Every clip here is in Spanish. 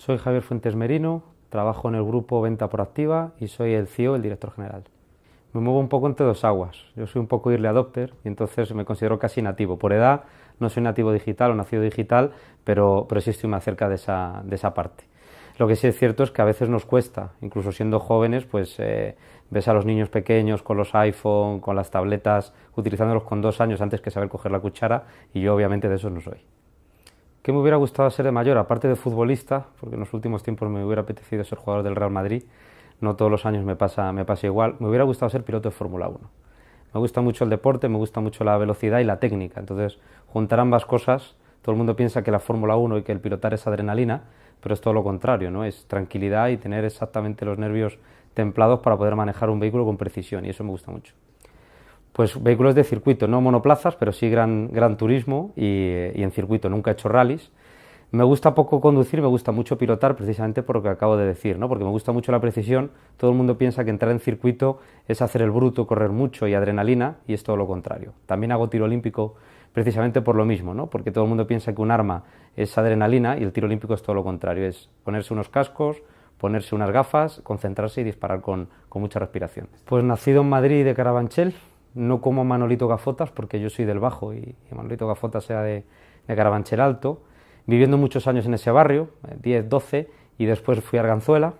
Soy Javier Fuentes Merino, trabajo en el grupo Venta Proactiva y soy el CEO, el director general. Me muevo un poco entre dos aguas. Yo soy un poco early adopter y entonces me considero casi nativo. Por edad no soy nativo digital o nacido digital, pero sí estoy más cerca de esa parte. Lo que sí es cierto es que a veces nos cuesta, incluso siendo jóvenes, pues ves a los niños pequeños con los iPhone, con las tabletas, utilizándolos con 2 años antes que saber coger la cuchara, y yo obviamente de esos no soy. ¿Qué me hubiera gustado ser de mayor? Aparte de futbolista, porque en los últimos tiempos me hubiera apetecido ser jugador del Real Madrid, no todos los años me pasa igual, me hubiera gustado ser piloto de Fórmula 1. Me gusta mucho el deporte, me gusta mucho la velocidad y la técnica, entonces juntar ambas cosas, todo el mundo piensa que la Fórmula 1 y que el pilotar es adrenalina, pero es todo lo contrario, ¿no? Es tranquilidad y tener exactamente los nervios templados para poder manejar un vehículo con precisión, y eso me gusta mucho. Pues vehículos de circuito, no monoplazas, pero sí gran turismo y en circuito. Nunca he hecho rallies. Me gusta poco conducir, me gusta mucho pilotar, precisamente por lo que acabo de decir, ¿no? Porque me gusta mucho la precisión. Todo el mundo piensa que entrar en circuito es hacer el bruto, correr mucho y adrenalina, y es todo lo contrario. También hago tiro olímpico precisamente por lo mismo, ¿no? Porque todo el mundo piensa que un arma es adrenalina y el tiro olímpico es todo lo contrario, es ponerse unos cascos, ponerse unas gafas, concentrarse y disparar con mucha respiración. Pues nacido en Madrid, de Carabanchel. No como Manolito Gafotas, porque yo soy del Bajo y Manolito Gafotas era de Carabanchel Alto, viviendo muchos años en ese barrio, 10, 12, y después fui a Arganzuela,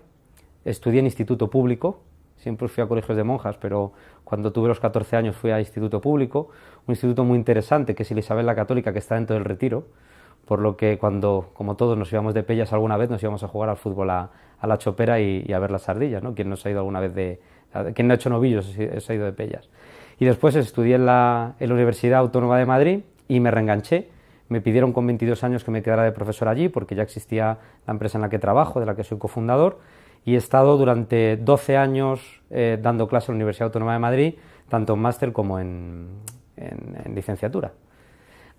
estudié en instituto público, siempre fui a colegios de monjas, pero cuando tuve los 14 años fui a instituto público, un instituto muy interesante que es el Isabel la Católica, que está dentro del Retiro, por lo que cuando, como todos, nos íbamos de Pellas alguna vez, nos íbamos a jugar al fútbol a la Chopera y a ver las ardillas, ¿no? ¿Quién no se ha ido alguna vez quién no ha hecho novillos se ha ido de Pellas? Y después estudié en la Universidad Autónoma de Madrid y me reenganché. Me pidieron con 22 años que me quedara de profesor allí porque ya existía la empresa en la que trabajo, de la que soy cofundador, y he estado durante 12 años dando clases en la Universidad Autónoma de Madrid, tanto en máster como en licenciatura.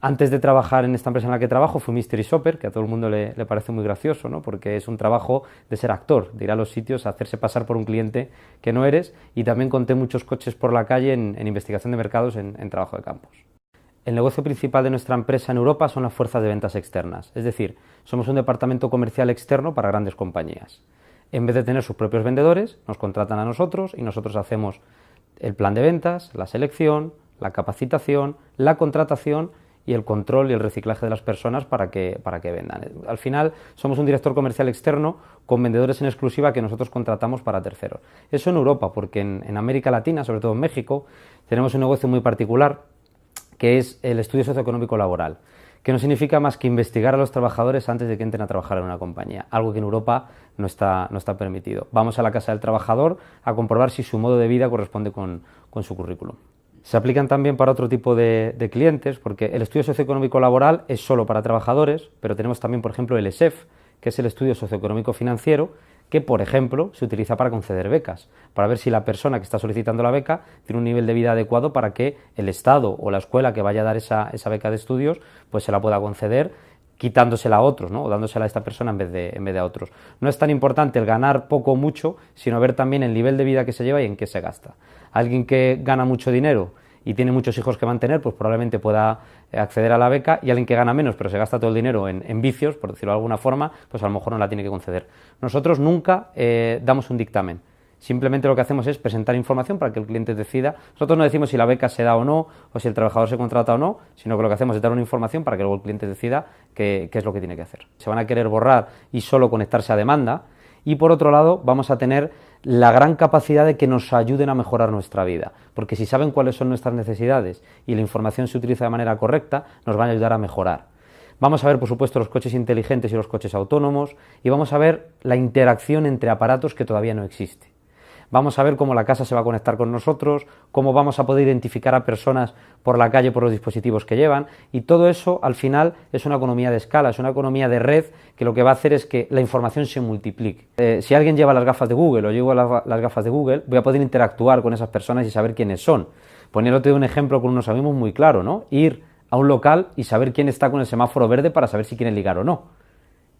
Antes de trabajar en esta empresa en la que trabajo fui mystery shopper, que a todo el mundo le parece muy gracioso, ¿no? Porque es un trabajo de ser actor, de ir a los sitios, a hacerse pasar por un cliente que no eres, y también conté muchos coches por la calle en investigación de mercados, en trabajo de campos. El negocio principal de nuestra empresa en Europa son las fuerzas de ventas externas, es decir, somos un departamento comercial externo para grandes compañías. En vez de tener sus propios vendedores, nos contratan a nosotros y nosotros hacemos el plan de ventas, la selección, la capacitación, la contratación y el control y el reciclaje de las personas para que vendan. Al final somos un director comercial externo con vendedores en exclusiva que nosotros contratamos para terceros. Eso en Europa, porque en América Latina, sobre todo en México, tenemos un negocio muy particular que es el estudio socioeconómico laboral, que no significa más que investigar a los trabajadores antes de que entren a trabajar en una compañía, algo que en Europa no está permitido. Vamos a la casa del trabajador a comprobar si su modo de vida corresponde con su currículum. Se aplican también para otro tipo de clientes, porque el estudio socioeconómico laboral es solo para trabajadores, pero tenemos también, por ejemplo, el ESEF, que es el estudio socioeconómico financiero, que, por ejemplo, se utiliza para conceder becas, para ver si la persona que está solicitando la beca tiene un nivel de vida adecuado para que el Estado o la escuela que vaya a dar esa beca de estudios, pues se la pueda conceder, quitándosela a otros, ¿no? O dándosela a esta persona en vez de a otros. No es tan importante el ganar poco o mucho, sino ver también el nivel de vida que se lleva y en qué se gasta. Alguien que gana mucho dinero y tiene muchos hijos que mantener, pues probablemente pueda acceder a la beca, y alguien que gana menos pero se gasta todo el dinero en vicios, por decirlo de alguna forma, pues a lo mejor no la tiene que conceder. Nosotros nunca damos un dictamen. Simplemente lo que hacemos es presentar información para que el cliente decida. Nosotros no decimos si la beca se da o no, o si el trabajador se contrata o no, sino que lo que hacemos es dar una información para que luego el cliente decida qué es lo que tiene que hacer. Se van a querer borrar y solo conectarse a demanda, y por otro lado vamos a tener la gran capacidad de que nos ayuden a mejorar nuestra vida, porque si saben cuáles son nuestras necesidades y la información se utiliza de manera correcta, nos van a ayudar a mejorar. Vamos a ver, por supuesto, los coches inteligentes y los coches autónomos, y vamos a ver la interacción entre aparatos que todavía no existe. Vamos a ver cómo la casa se va a conectar con nosotros, cómo vamos a poder identificar a personas por la calle por los dispositivos que llevan, y todo eso al final es una economía de escala, es una economía de red que lo que va a hacer es que la información se multiplique. Si alguien lleva las gafas de Google o yo llevo las gafas de Google, voy a poder interactuar con esas personas y saber quiénes son. Poniéndote un ejemplo con unos amigos muy claro, ¿no? Ir a un local y saber quién está con el semáforo verde para saber si quieren ligar o no.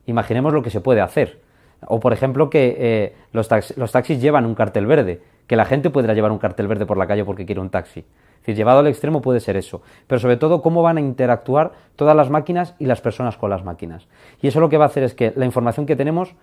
Imaginemos lo que se puede hacer. O, por ejemplo, que los taxis llevan un cartel verde, que la gente pudiera llevar un cartel verde por la calle porque quiere un taxi. decir, llevado al extremo puede ser eso, pero sobre todo cómo van a interactuar todas las máquinas y las personas con las máquinas. Y eso lo que va a hacer es que la información que tenemos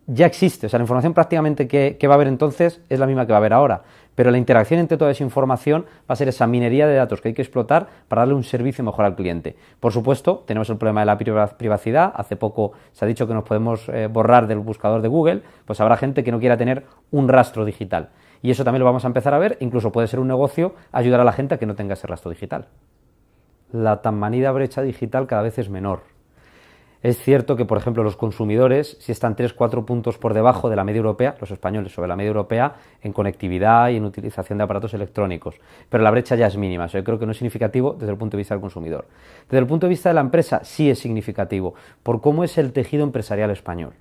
ya existe, o sea, la información prácticamente que va a haber entonces es la misma que va a haber ahora, pero la interacción entre toda esa información va a ser esa minería de datos que hay que explotar para darle un servicio mejor al cliente. Por supuesto, tenemos el problema de la privacidad, hace poco se ha dicho que nos podemos borrar del buscador de Google, pues habrá gente que no quiera tener un rastro digital, y eso también lo vamos a empezar a ver, incluso puede ser un negocio ayudar a la gente a que no tenga ese rastro digital. La tan manida brecha digital cada vez es menor. Es cierto que, por ejemplo, los consumidores sí están 3-4 puntos por debajo de la media europea, los españoles sobre la media europea, en conectividad y en utilización de aparatos electrónicos, pero la brecha ya es mínima, eso yo creo que no es significativo desde el punto de vista del consumidor. Desde el punto de vista de la empresa sí es significativo, por cómo es el tejido empresarial español.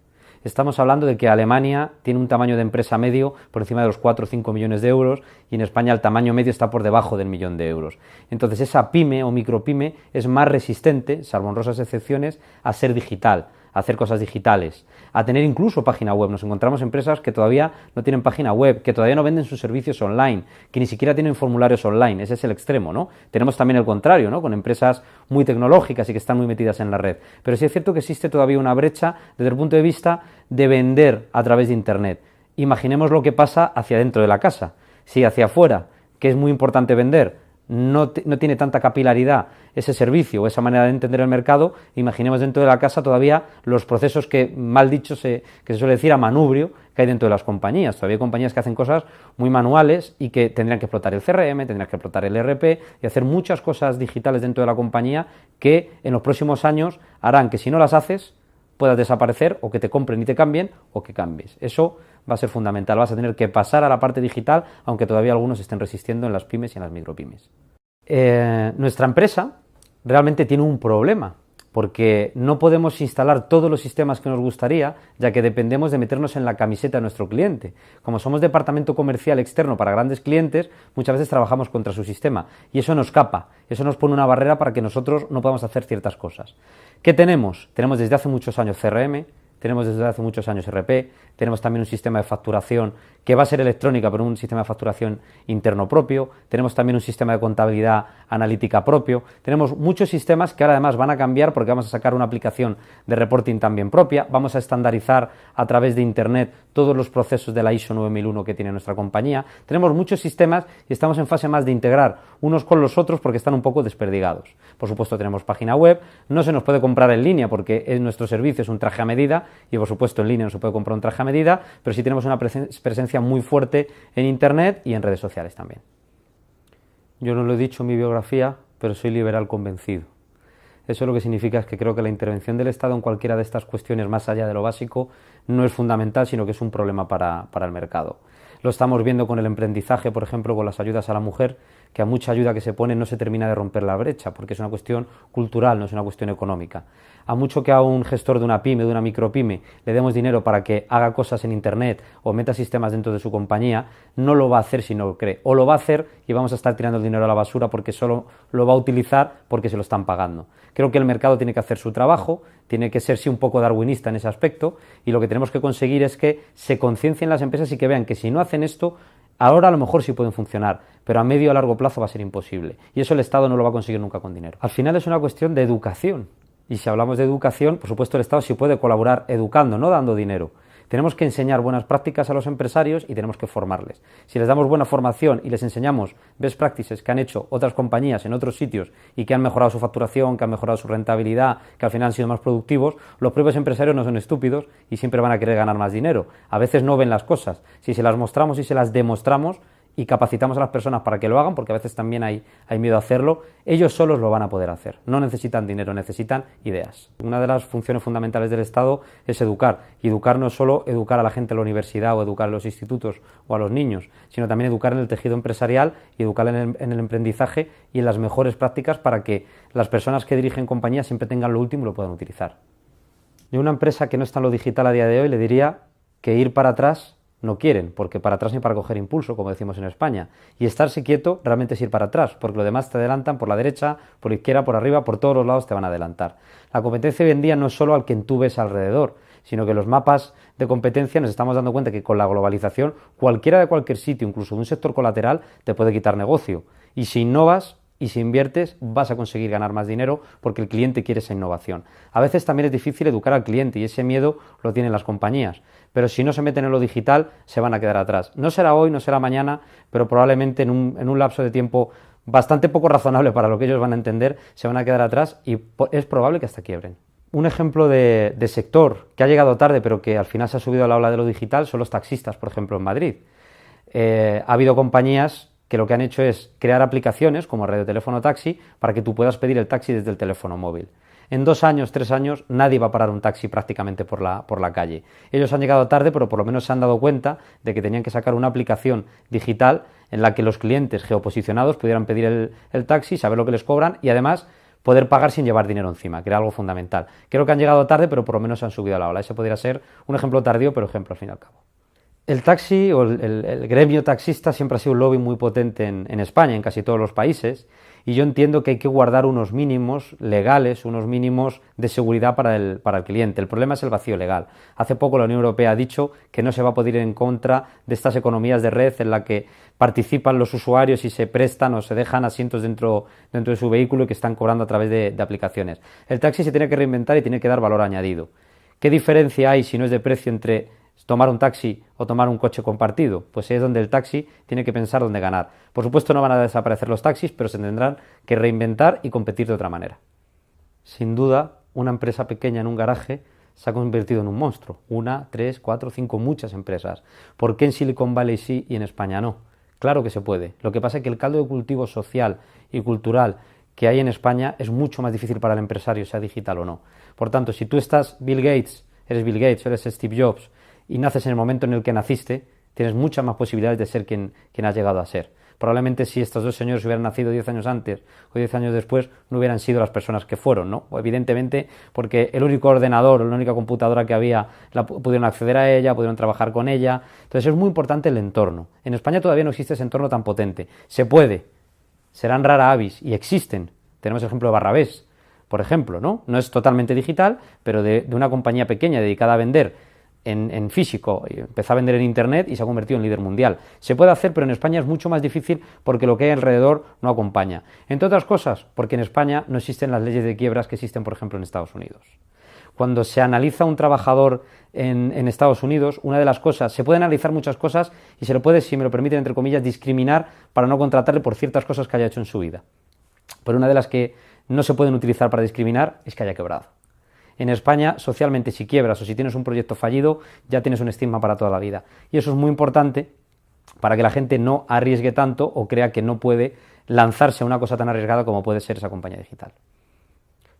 Estamos hablando de que Alemania tiene un tamaño de empresa medio por encima de los 4 o 5 millones de euros y en España el tamaño medio está por debajo del millón de euros. Entonces esa pyme o micropyme es más resistente, salvo honrosas excepciones, a ser digital, a hacer cosas digitales, a tener incluso página web. Nos encontramos empresas que todavía no tienen página web, que todavía no venden sus servicios online, que ni siquiera tienen formularios online. Ese es el extremo, ¿no? Tenemos también el contrario, ¿no? Con empresas muy tecnológicas y que están muy metidas en la red. Pero sí es cierto que existe todavía una brecha desde el punto de vista de vender a través de Internet. Imaginemos lo que pasa hacia dentro de la casa. Si hacia afuera, que es muy importante vender, no tiene tanta capilaridad ese servicio o esa manera de entender el mercado, imaginemos dentro de la casa todavía los procesos que, mal dicho, que se suele decir a manubrio, que hay dentro de las compañías. Todavía hay compañías que hacen cosas muy manuales y que tendrían que explotar el CRM, tendrían que explotar el ERP y hacer muchas cosas digitales dentro de la compañía que en los próximos años harán que si no las haces puedas desaparecer o que te compren y te cambien o que cambies. Eso va a ser fundamental, vas a tener que pasar a la parte digital, aunque todavía algunos estén resistiendo en las pymes y en las micropymes. Nuestra empresa realmente tiene un problema, porque no podemos instalar todos los sistemas que nos gustaría, ya que dependemos de meternos en la camiseta de nuestro cliente. Como somos departamento comercial externo para grandes clientes, muchas veces trabajamos contra su sistema, y eso nos capa, eso nos pone una barrera para que nosotros no podamos hacer ciertas cosas. ¿Qué tenemos? Tenemos desde hace muchos años CRM, tenemos desde hace muchos años ERP, tenemos también un sistema de facturación que va a ser electrónica, pero un sistema de facturación interno propio, tenemos también un sistema de contabilidad analítica propio, tenemos muchos sistemas que ahora además van a cambiar porque vamos a sacar una aplicación de reporting también propia, vamos a estandarizar a través de Internet todos los procesos de la ISO 9001 que tiene nuestra compañía, tenemos muchos sistemas y estamos en fase más de integrar unos con los otros porque están un poco desperdigados. Por supuesto tenemos página web, no se nos puede comprar en línea porque nuestro servicio es un traje a medida y por supuesto en línea no se puede comprar un traje a medida, pero sí tenemos una presencia muy fuerte en Internet y en redes sociales también. Yo no lo he dicho en mi biografía, pero soy liberal convencido. Eso lo que significa es que creo que la intervención del Estado en cualquiera de estas cuestiones, más allá de lo básico, no es fundamental, sino que es un problema para el mercado. Lo estamos viendo con el emprendizaje, por ejemplo, con las ayudas a la mujer, que a mucha ayuda que se pone no se termina de romper la brecha, porque es una cuestión cultural, no es una cuestión económica. A mucho que a un gestor de una pyme, de una micropyme, le demos dinero para que haga cosas en Internet o meta sistemas dentro de su compañía, no lo va a hacer si no lo cree. O lo va a hacer y vamos a estar tirando el dinero a la basura porque solo lo va a utilizar porque se lo están pagando. Creo que el mercado tiene que hacer su trabajo, tiene que ser sí un poco darwinista en ese aspecto y lo que tenemos que conseguir es que se conciencien las empresas y que vean que si no hacen esto, ahora a lo mejor sí pueden funcionar, pero a medio o largo plazo va a ser imposible. Y eso el Estado no lo va a conseguir nunca con dinero. Al final es una cuestión de educación. Y si hablamos de educación, por supuesto el Estado sí puede colaborar educando, no dando dinero. Tenemos que enseñar buenas prácticas a los empresarios y tenemos que formarles. Si les damos buena formación y les enseñamos best practices que han hecho otras compañías en otros sitios y que han mejorado su facturación, que han mejorado su rentabilidad, que al final han sido más productivos, los propios empresarios no son estúpidos y siempre van a querer ganar más dinero. A veces no ven las cosas. Si se las mostramos y se las demostramos y capacitamos a las personas para que lo hagan, porque a veces también hay miedo a hacerlo, ellos solos lo van a poder hacer. No necesitan dinero, necesitan ideas. Una de las funciones fundamentales del Estado es educar. Y educar no es solo educar a la gente en la universidad o educar en los institutos o a los niños, sino también educar en el tejido empresarial y educar en el emprendizaje y en las mejores prácticas para que las personas que dirigen compañías siempre tengan lo último y lo puedan utilizar. Yo a una empresa que no está en lo digital a día de hoy le diría que ir para atrás no quieren, porque para atrás ni para coger impulso, como decimos en España. Y estarse quieto realmente es ir para atrás, porque lo demás te adelantan por la derecha, por la izquierda, por arriba, por todos los lados te van a adelantar. La competencia hoy en día no es solo al que tú ves alrededor, sino que los mapas de competencia nos estamos dando cuenta que con la globalización cualquiera de cualquier sitio, incluso de un sector colateral, te puede quitar negocio. Y si innovas y si inviertes, vas a conseguir ganar más dinero porque el cliente quiere esa innovación. A veces también es difícil educar al cliente y ese miedo lo tienen las compañías. Pero si no se meten en lo digital, se van a quedar atrás. No será hoy, no será mañana, pero probablemente en un lapso de tiempo bastante poco razonable para lo que ellos van a entender, se van a quedar atrás y es probable que hasta quiebren. Un ejemplo de sector que ha llegado tarde pero que al final se ha subido a la ola de lo digital son los taxistas, por ejemplo, en Madrid. Ha habido compañías que lo que han hecho es crear aplicaciones como Radio Teléfono Taxi para que tú puedas pedir el taxi desde el teléfono móvil. En 2 años, 3 años, nadie va a parar un taxi prácticamente por la calle. Ellos han llegado tarde, pero por lo menos se han dado cuenta de que tenían que sacar una aplicación digital en la que los clientes geoposicionados pudieran pedir el taxi, saber lo que les cobran y además poder pagar sin llevar dinero encima, que era algo fundamental. Creo que han llegado tarde, pero por lo menos se han subido a la ola. Ese podría ser un ejemplo tardío, pero ejemplo al fin y al cabo. El taxi o el gremio taxista siempre ha sido un lobby muy potente en España, en casi todos los países, y yo entiendo que hay que guardar unos mínimos legales, unos mínimos de seguridad para el cliente. El problema es el vacío legal. Hace poco la Unión Europea ha dicho que no se va a poder ir en contra de estas economías de red en la que participan los usuarios y se prestan o se dejan asientos dentro de su vehículo y que están cobrando a través de aplicaciones. El taxi se tiene que reinventar y tiene que dar valor añadido. ¿Qué diferencia hay si no es de precio entre tomar un taxi o tomar un coche compartido? Pues es donde el taxi tiene que pensar dónde ganar. Por supuesto no van a desaparecer los taxis, pero se tendrán que reinventar y competir de otra manera. Sin duda, una empresa pequeña en un garaje se ha convertido en un monstruo. 1, 3, 4, 5, muchas empresas. ¿Por qué en Silicon Valley sí y en España no? Claro que se puede. Lo que pasa es que el caldo de cultivo social y cultural que hay en España es mucho más difícil para el empresario, sea digital o no. Por tanto, si tú eres Bill Gates, eres Steve Jobs, y naces en el momento en el que naciste, tienes muchas más posibilidades de ser quien has llegado a ser. Probablemente si estos dos señores hubieran nacido 10 años antes o 10 años después, no hubieran sido las personas que fueron, ¿no? O evidentemente porque el único ordenador o la única computadora que había, pudieron acceder a ella, pudieron trabajar con ella. Entonces es muy importante el entorno. En España todavía no existe ese entorno tan potente. Se puede, serán rara avis y existen. Tenemos el ejemplo de Barrabés, por ejemplo, ¿no? No es totalmente digital, pero de una compañía pequeña dedicada a vender en físico, empezó a vender en internet y se ha convertido en líder mundial. Se puede hacer, pero en España es mucho más difícil porque lo que hay alrededor no acompaña. Entre otras cosas, porque en España no existen las leyes de quiebras que existen, por ejemplo, en Estados Unidos. Cuando se analiza un trabajador en Estados Unidos, una de las cosas, se pueden analizar muchas cosas y se le puede, si me lo permiten, entre comillas, discriminar para no contratarle por ciertas cosas que haya hecho en su vida. Pero una de las que no se pueden utilizar para discriminar es que haya quebrado. En España, socialmente, si quiebras o si tienes un proyecto fallido, ya tienes un estigma para toda la vida. Y eso es muy importante para que la gente no arriesgue tanto o crea que no puede lanzarse a una cosa tan arriesgada como puede ser esa compañía digital.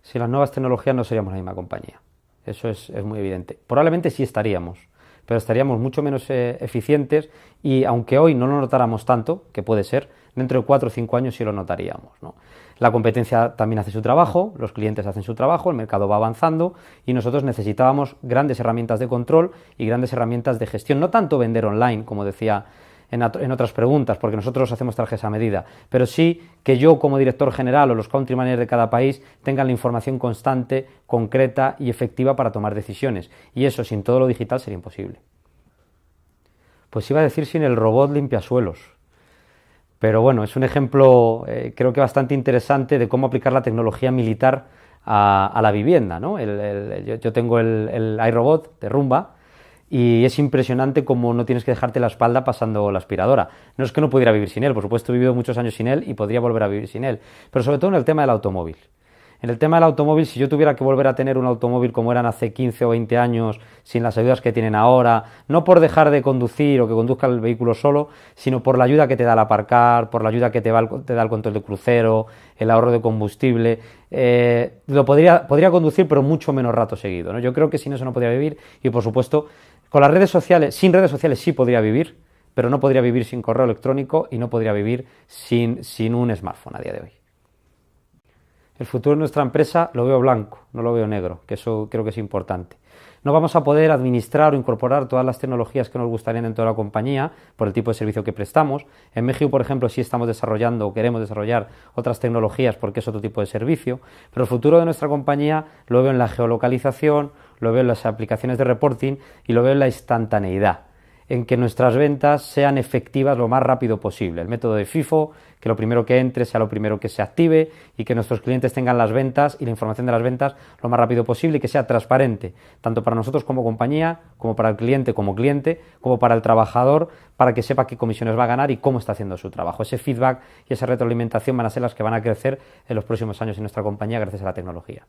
Sin las nuevas tecnologías no seríamos la misma compañía. Eso es muy evidente. Probablemente sí estaríamos, pero estaríamos mucho menos eficientes y aunque hoy no lo notáramos tanto, que puede ser, dentro de 4 o 5 años sí lo notaríamos, ¿no? La competencia también hace su trabajo, los clientes hacen su trabajo, el mercado va avanzando y nosotros necesitábamos grandes herramientas de control y grandes herramientas de gestión. No tanto vender online, como decía en otras preguntas, porque nosotros hacemos trajes a medida, pero sí que yo como director general o los country managers de cada país tengan la información constante, concreta y efectiva para tomar decisiones. Y eso sin todo lo digital sería imposible. Pues iba a decir sin el robot limpiasuelos. Pero bueno, es un ejemplo creo que bastante interesante de cómo aplicar la tecnología militar a la vivienda, ¿no? Yo tengo el iRobot de Rumba y es impresionante cómo no tienes que dejarte la espalda pasando la aspiradora. No es que no pudiera vivir sin él, por supuesto he vivido muchos años sin él y podría volver a vivir sin él, pero sobre todo en el tema del automóvil. En el tema del automóvil, si yo tuviera que volver a tener un automóvil como eran hace 15 o 20 años, sin las ayudas que tienen ahora, no por dejar de conducir o que conduzca el vehículo solo, sino por la ayuda que te da al aparcar, por la ayuda que te da el control de crucero, el ahorro de combustible, lo podría conducir pero mucho menos rato seguido, ¿no? Yo creo que sin eso no podría vivir y por supuesto con las redes sociales, sin redes sociales sí podría vivir, pero no podría vivir sin correo electrónico y no podría vivir sin un smartphone a día de hoy. El futuro de nuestra empresa lo veo blanco, no lo veo negro, que eso creo que es importante. No vamos a poder administrar o incorporar todas las tecnologías que nos gustarían dentro de la compañía por el tipo de servicio que prestamos. En México, por ejemplo, sí estamos desarrollando o queremos desarrollar otras tecnologías porque es otro tipo de servicio, pero el futuro de nuestra compañía lo veo en la geolocalización, lo veo en las aplicaciones de reporting y lo veo en la instantaneidad. en que nuestras ventas sean efectivas lo más rápido posible. El método de FIFO, que lo primero que entre sea lo primero que se active y que nuestros clientes tengan las ventas y la información de las ventas lo más rápido posible y que sea transparente, tanto para nosotros como compañía, como para el cliente, como para el trabajador, para que sepa qué comisiones va a ganar y cómo está haciendo su trabajo. Ese feedback y esa retroalimentación van a ser las que van a crecer en los próximos años en nuestra compañía gracias a la tecnología.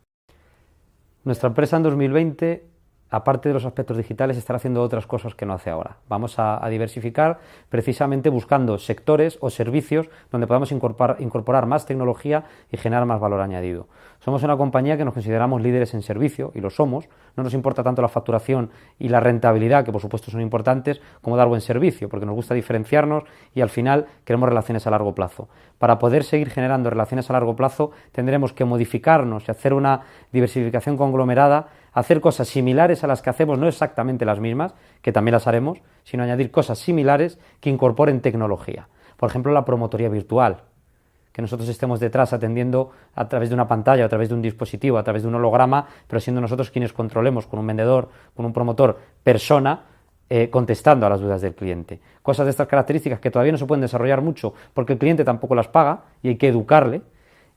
Nuestra empresa en 2020, aparte de los aspectos digitales, estará haciendo otras cosas que no hace ahora. Vamos a diversificar precisamente buscando sectores o servicios donde podamos incorporar más tecnología y generar más valor añadido. Somos una compañía que nos consideramos líderes en servicio, y lo somos. No nos importa tanto la facturación y la rentabilidad, que por supuesto son importantes, como dar buen servicio, porque nos gusta diferenciarnos y al final queremos relaciones a largo plazo. Para poder seguir generando relaciones a largo plazo tendremos que modificarnos y hacer una diversificación conglomerada, hacer cosas similares a las que hacemos, no exactamente las mismas, que también las haremos, sino añadir cosas similares que incorporen tecnología. Por ejemplo, la promotoría virtual, que nosotros estemos detrás atendiendo a través de una pantalla, a través de un dispositivo, a través de un holograma, pero siendo nosotros quienes controlemos con un vendedor, con un promotor, persona, contestando a las dudas del cliente. Cosas de estas características que todavía no se pueden desarrollar mucho porque el cliente tampoco las paga y hay que educarle.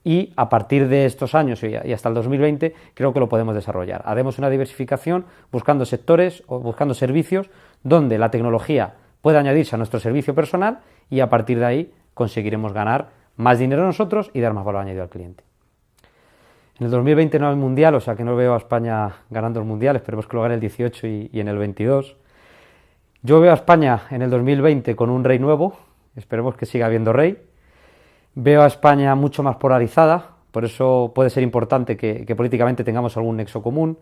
Y a partir de estos años y hasta el 2020 creo que lo podemos desarrollar. Haremos una diversificación buscando sectores o buscando servicios donde la tecnología pueda añadirse a nuestro servicio personal y a partir de ahí conseguiremos ganar más dinero nosotros y dar más valor añadido al cliente. En el 2020 no hay mundial, o sea que no veo a España ganando el mundial, esperemos que lo gane el 18 y en el 22. Yo veo a España en el 2020 con un rey nuevo, esperemos que siga habiendo rey. Veo a España mucho más polarizada, por eso puede ser importante que políticamente tengamos algún nexo común.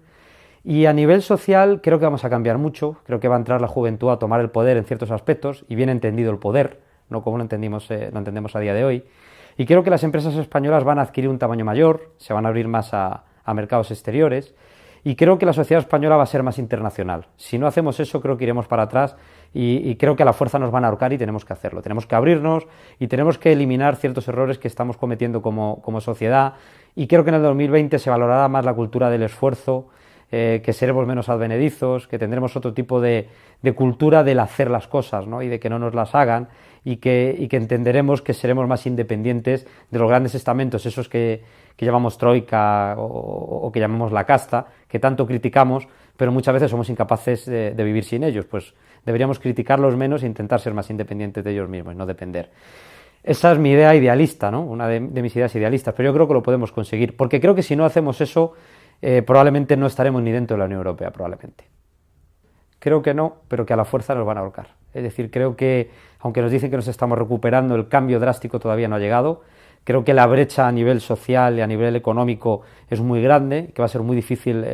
Y a nivel social creo que vamos a cambiar mucho, creo que va a entrar la juventud a tomar el poder en ciertos aspectos, y bien entendido el poder, no como lo entendemos a día de hoy. Y creo que las empresas españolas van a adquirir un tamaño mayor, se van a abrir más a mercados exteriores, y creo que la sociedad española va a ser más internacional. Si no hacemos eso, creo que iremos para atrás y creo que a la fuerza nos van a ahorcar y tenemos que hacerlo. Tenemos que abrirnos y tenemos que eliminar ciertos errores que estamos cometiendo como sociedad, y creo que en el 2020 se valorará más la cultura del esfuerzo, que seremos menos advenedizos, que tendremos otro tipo de cultura del hacer las cosas, ¿no? Y de que no nos las hagan, y que entenderemos que seremos más independientes de los grandes estamentos, esos que llamamos troika o que llamamos la casta, que tanto criticamos, pero muchas veces somos incapaces de vivir sin ellos. Pues deberíamos criticarlos menos e intentar ser más independientes de ellos mismos y no depender. Esa es mi idea idealista, ¿no? Una de mis ideas idealistas, pero yo creo que lo podemos conseguir, porque creo que si no hacemos eso, probablemente no estaremos ni dentro de la Unión Europea, probablemente. Creo que no, pero que a la fuerza nos van a ahorcar. Es decir, creo que, aunque nos dicen que nos estamos recuperando, el cambio drástico todavía no ha llegado. Creo que la brecha a nivel social y a nivel económico es muy grande, que va a ser muy difícil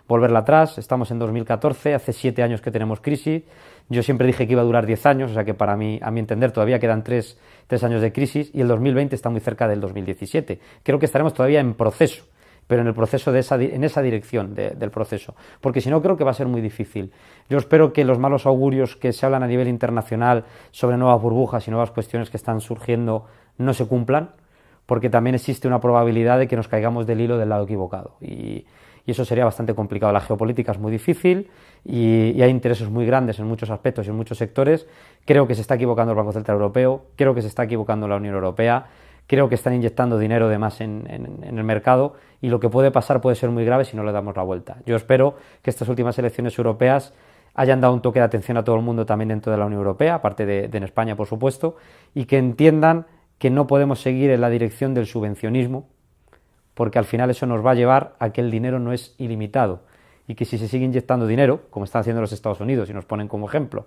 volverla atrás. Estamos en 2014, hace 7 años que tenemos crisis. Yo siempre dije que iba a durar 10 años, o sea que para mí, a mi entender, todavía quedan 3 años de crisis, y el 2020 está muy cerca del 2017. Creo que estaremos todavía en proceso, pero en el proceso en esa dirección del proceso, porque si no creo que va a ser muy difícil. Yo espero que los malos augurios que se hablan a nivel internacional sobre nuevas burbujas y nuevas cuestiones que están surgiendo no se cumplan, porque también existe una probabilidad de que nos caigamos del hilo del lado equivocado, y eso sería bastante complicado. La geopolítica es muy difícil y hay intereses muy grandes en muchos aspectos y en muchos sectores. Creo que se está equivocando el Banco Central Europeo, creo que se está equivocando la Unión Europea, creo que están inyectando dinero de más en el mercado, y lo que puede pasar puede ser muy grave si no le damos la vuelta. Yo espero que estas últimas elecciones europeas hayan dado un toque de atención a todo el mundo también dentro de la Unión Europea, aparte de en España, por supuesto, y que entiendan que no podemos seguir en la dirección del subvencionismo, porque al final eso nos va a llevar a que el dinero no es ilimitado, y que si se sigue inyectando dinero, como están haciendo los Estados Unidos, y nos ponen como ejemplo,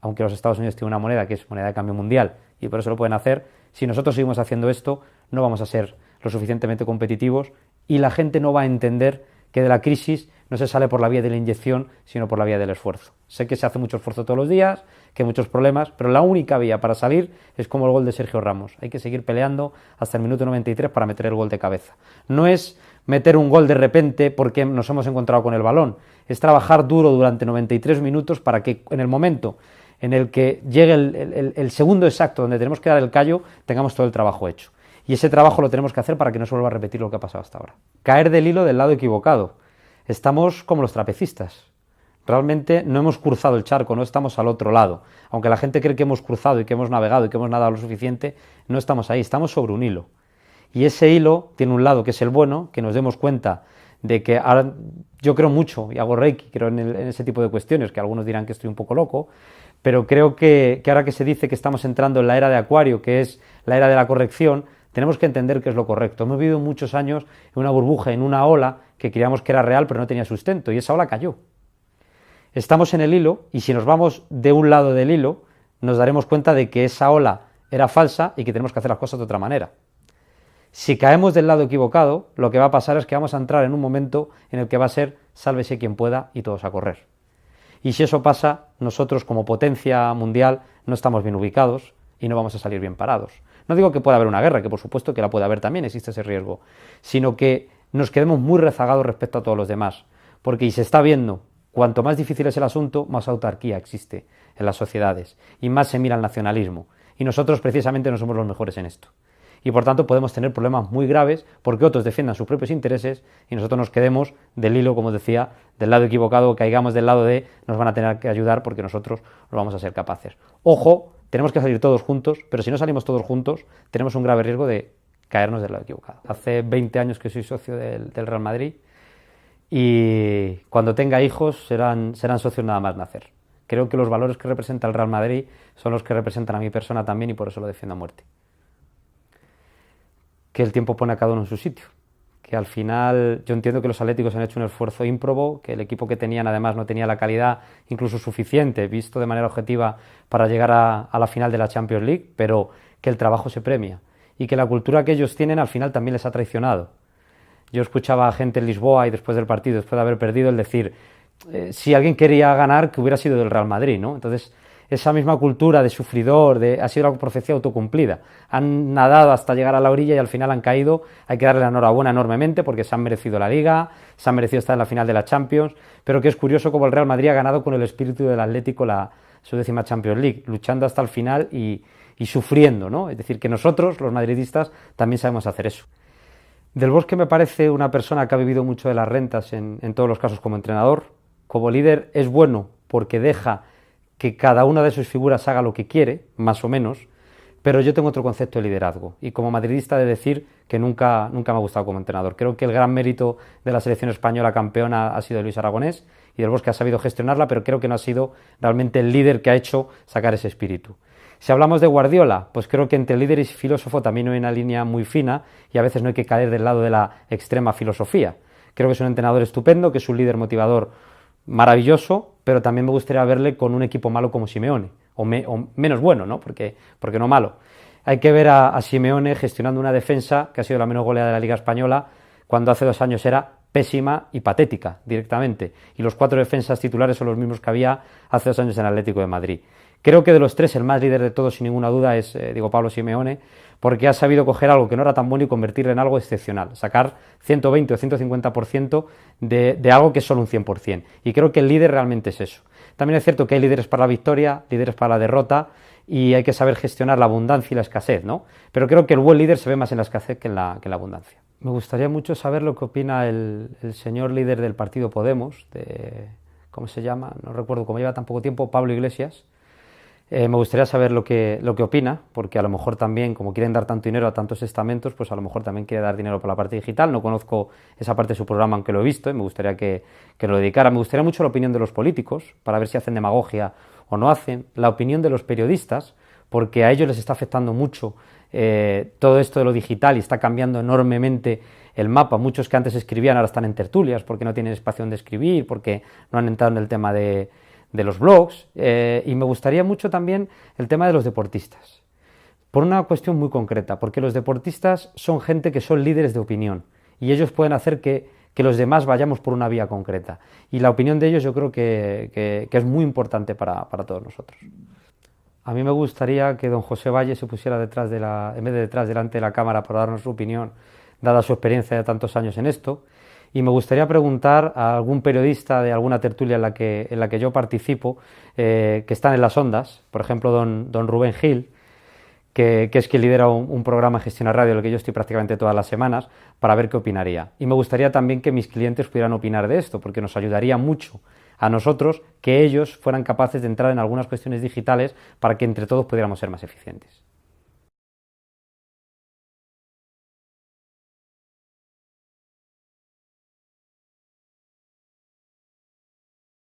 aunque los Estados Unidos tienen una moneda que es moneda de cambio mundial, y por eso lo pueden hacer, si nosotros seguimos haciendo esto, no vamos a ser lo suficientemente competitivos, y la gente no va a entender que de la crisis no se sale por la vía de la inyección, sino por la vía del esfuerzo. Sé que se hace mucho esfuerzo todos los días, que hay muchos problemas, pero la única vía para salir es como el gol de Sergio Ramos. Hay que seguir peleando hasta el minuto 93 para meter el gol de cabeza. No es meter un gol de repente porque nos hemos encontrado con el balón, es trabajar duro durante 93 minutos para que en el momento en el que llegue el segundo exacto donde tenemos que dar el callo, tengamos todo el trabajo hecho. Y ese trabajo lo tenemos que hacer para que no se vuelva a repetir lo que ha pasado hasta ahora. Caer del hilo del lado equivocado. Estamos como los trapecistas. Realmente no hemos cruzado el charco, no estamos al otro lado. Aunque la gente cree que hemos cruzado y que hemos navegado y que hemos nadado lo suficiente, no estamos ahí, estamos sobre un hilo. Y ese hilo tiene un lado que es el bueno, que nos demos cuenta de que ahora yo creo mucho, y hago reiki, creo en ese tipo de cuestiones, que algunos dirán que estoy un poco loco, pero creo que ahora que se dice que estamos entrando en la era de Acuario, que es la era de la corrección, tenemos que entender qué es lo correcto. Hemos vivido muchos años en una burbuja, en una ola, que creíamos que era real, pero no tenía sustento, y esa ola cayó. Estamos en el hilo, y si nos vamos de un lado del hilo, nos daremos cuenta de que esa ola era falsa y que tenemos que hacer las cosas de otra manera. Si caemos del lado equivocado, lo que va a pasar es que vamos a entrar en un momento en el que va a ser sálvese quien pueda y todos a correr. Y si eso pasa, nosotros como potencia mundial no estamos bien ubicados y no vamos a salir bien parados. No digo que pueda haber una guerra, que por supuesto que la puede haber también, existe ese riesgo, sino que nos quedemos muy rezagados respecto a todos los demás, porque y se está viendo, cuanto más difícil es el asunto, más autarquía existe en las sociedades y más se mira el nacionalismo. Y nosotros precisamente no somos los mejores en esto. Y por tanto podemos tener problemas muy graves porque otros defiendan sus propios intereses y nosotros nos quedemos del hilo, como decía, del lado equivocado, caigamos del lado de nos van a tener que ayudar porque nosotros no vamos a ser capaces. Ojo, tenemos que salir todos juntos, pero si no salimos todos juntos, tenemos un grave riesgo de caernos del lado equivocado. Hace 20 años que soy socio del Real Madrid y cuando tenga hijos serán socios nada más nacer. Creo que los valores que representa el Real Madrid son los que representan a mi persona también y por eso lo defiendo a muerte. Que el tiempo pone a cada uno en su sitio, que al final yo entiendo que los atléticos han hecho un esfuerzo ímprobo, que el equipo que tenían además no tenía la calidad incluso suficiente, visto de manera objetiva, para llegar a la final de la Champions League, pero que el trabajo se premia y que la cultura que ellos tienen al final también les ha traicionado. Yo escuchaba a gente en Lisboa y después del partido, después de haber perdido, el decir, si alguien quería ganar, que hubiera sido del Real Madrid, ¿no? Entonces, esa misma cultura de sufridor, ha sido la profecía autocumplida. Han nadado hasta llegar a la orilla y al final han caído. Hay que darle la enhorabuena enormemente porque se han merecido la Liga, se han merecido estar en la final de la Champions, pero que es curioso como el Real Madrid ha ganado con el espíritu del Atlético su 10ª Champions League, luchando hasta el final y sufriendo, ¿no? Es decir, que nosotros, los madridistas, también sabemos hacer eso. Del Bosque me parece una persona que ha vivido mucho de las rentas en todos los casos como entrenador. Como líder es bueno porque deja que cada una de sus figuras haga lo que quiere, más o menos, pero yo tengo otro concepto de liderazgo y como madridista de decir que nunca me ha gustado como entrenador. Creo que el gran mérito de la selección española campeona ha sido Luis Aragonés y Del Bosque ha sabido gestionarla, pero creo que no ha sido realmente el líder que ha hecho sacar ese espíritu. Si hablamos de Guardiola, pues creo que entre líder y filósofo también hay una línea muy fina y a veces no hay que caer del lado de la extrema filosofía. Creo que es un entrenador estupendo, que es un líder motivador maravilloso, pero también me gustaría verle con un equipo malo como Simeone, o menos bueno, ¿no? Porque no malo. Hay que ver a Simeone gestionando una defensa que ha sido la menos goleada de la Liga Española, cuando hace 2 años era pésima y patética directamente, y los 4 defensas titulares son los mismos que había hace 2 años en el Atlético de Madrid. Creo que de los 3 el más líder de todos, sin ninguna duda, es Diego Pablo Simeone, porque ha sabido coger algo que no era tan bueno y convertirlo en algo excepcional, sacar 120 o 150% de algo que es solo un 100%. Y creo que el líder realmente es eso. También es cierto que hay líderes para la victoria, líderes para la derrota, y hay que saber gestionar la abundancia y la escasez, ¿no? Pero creo que el buen líder se ve más en la escasez que en la abundancia. Me gustaría mucho saber lo que opina el señor líder del partido Podemos, ¿cómo se llama? No recuerdo cómo lleva tan poco tiempo, Pablo Iglesias. Me gustaría saber lo que opina, porque a lo mejor también, como quieren dar tanto dinero a tantos estamentos, pues a lo mejor también quiere dar dinero por la parte digital. No conozco esa parte de su programa, aunque lo he visto, y me gustaría que lo dedicara. Me gustaría mucho la opinión de los políticos, para ver si hacen demagogia o no hacen. La opinión de los periodistas, porque a ellos les está afectando mucho todo esto de lo digital y está cambiando enormemente el mapa. Muchos que antes escribían ahora están en tertulias, porque no tienen espacio donde escribir, porque no han entrado en el tema de los blogs, y me gustaría mucho también el tema de los deportistas, por una cuestión muy concreta, porque los deportistas son gente que son líderes de opinión, y ellos pueden hacer que los demás vayamos por una vía concreta, y la opinión de ellos yo creo que es muy importante para todos nosotros. A mí me gustaría que don José Valle se pusiera en vez de detrás, delante de la cámara para darnos su opinión, dada su experiencia de tantos años en esto. Y me gustaría preguntar a algún periodista de alguna tertulia en la que yo participo, que están en las ondas, por ejemplo don Rubén Gil, que es quien lidera un programa en Gestiona Radio, en el que yo estoy prácticamente todas las semanas, para ver qué opinaría. Y me gustaría también que mis clientes pudieran opinar de esto, porque nos ayudaría mucho a nosotros que ellos fueran capaces de entrar en algunas cuestiones digitales para que entre todos pudiéramos ser más eficientes.